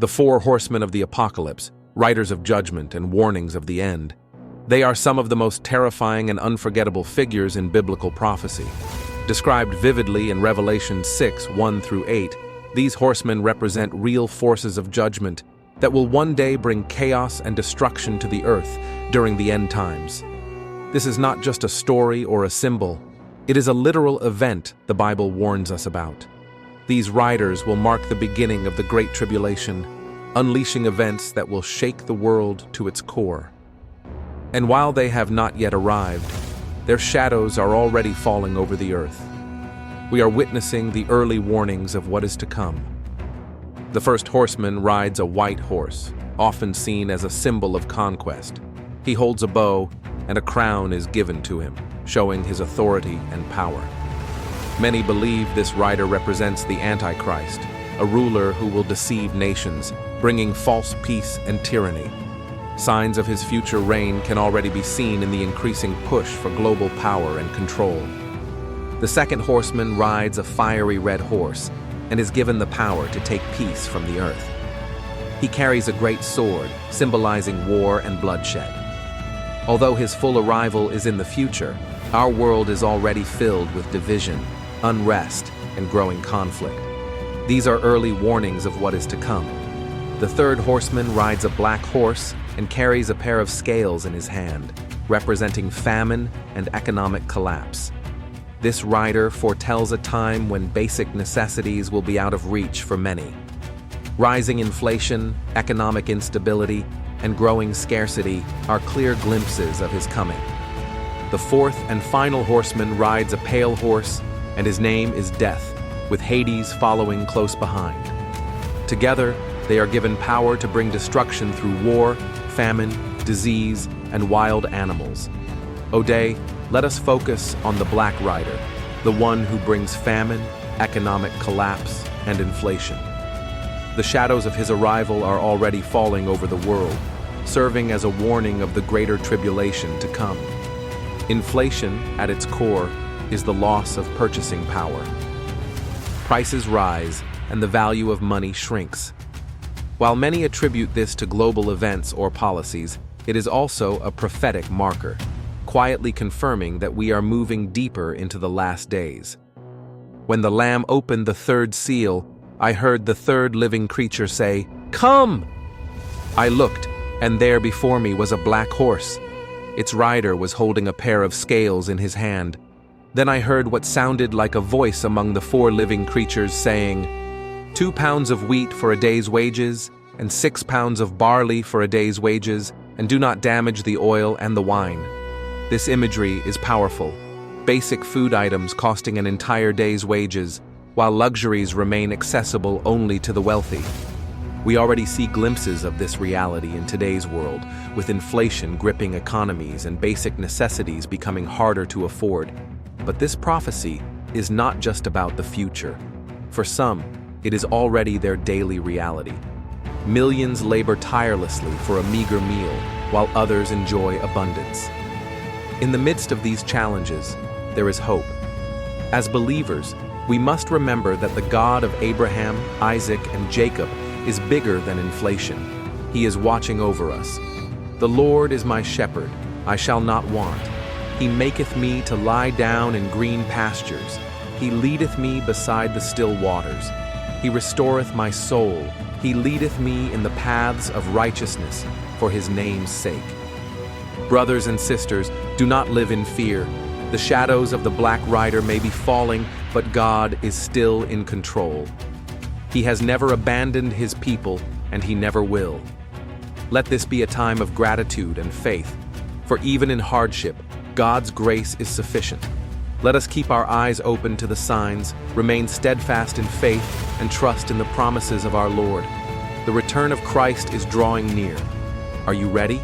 The four horsemen of the apocalypse, riders of judgment and warnings of the end. They are some of the most terrifying and unforgettable figures in biblical prophecy. Described vividly in Revelation 6:1-8, these horsemen represent real forces of judgment that will one day bring chaos and destruction to the earth during the end times. This is not just a story or a symbol, it is a literal event the Bible warns us about. These riders will mark the beginning of the Great Tribulation, unleashing events that will shake the world to its core. And while they have not yet arrived, their shadows are already falling over the earth. We are witnessing the early warnings of what is to come. The first horseman rides a white horse, often seen as a symbol of conquest. He holds a bow, and a crown is given to him, showing his authority and power. Many believe this rider represents the Antichrist, a ruler who will deceive nations, bringing false peace and tyranny. Signs of his future reign can already be seen in the increasing push for global power and control. The second horseman rides a fiery red horse and is given the power to take peace from the earth. He carries a great sword, symbolizing war and bloodshed. Although his full arrival is in the future, our world is already filled with division, unrest, and growing conflict. These are early warnings of what is to come. The third horseman rides a black horse and carries a pair of scales in his hand, representing famine and economic collapse. This rider foretells a time when basic necessities will be out of reach for many. Rising inflation, economic instability, and growing scarcity are clear glimpses of his coming. The fourth and final horseman rides a pale horse, and his name is Death, with Hades following close behind. Together, they are given power to bring destruction through war, famine, disease, and wild animals. Today, let us focus on the Black Rider, the one who brings famine, economic collapse, and inflation. The shadows of his arrival are already falling over the world, serving as a warning of the greater tribulation to come. Inflation, at its core, is the loss of purchasing power. Prices rise, and the value of money shrinks. While many attribute this to global events or policies, it is also a prophetic marker, quietly confirming that we are moving deeper into the last days. When the Lamb opened the third seal, I heard the third living creature say, "Come!" I looked, and there before me was a black horse. Its rider was holding a pair of scales in his hand. Then I heard what sounded like a voice among the four living creatures saying, 2 pounds of wheat for a day's wages, and 6 pounds of barley for a day's wages, and do not damage the oil and the wine. This imagery is powerful. Basic food items costing an entire day's wages, while luxuries remain accessible only to the wealthy. We already see glimpses of this reality in today's world, with inflation gripping economies and basic necessities becoming harder to afford. But this prophecy is not just about the future. For some, it is already their daily reality. Millions labor tirelessly for a meager meal, while others enjoy abundance. In the midst of these challenges, there is hope. As believers, we must remember that the God of Abraham, Isaac, and Jacob is bigger than inflation. He is watching over us. The Lord is my shepherd, I shall not want. He maketh me to lie down in green pastures. He leadeth me beside the still waters. He restoreth my soul. He leadeth me in the paths of righteousness for his name's sake. Brothers and sisters, do not live in fear. The shadows of the Black Rider may be falling, but God is still in control. He has never abandoned his people, and he never will. Let this be a time of gratitude and faith, for even in hardship, God's grace is sufficient. Let us keep our eyes open to the signs, remain steadfast in faith, and trust in the promises of our Lord. The return of Christ is drawing near. Are you ready?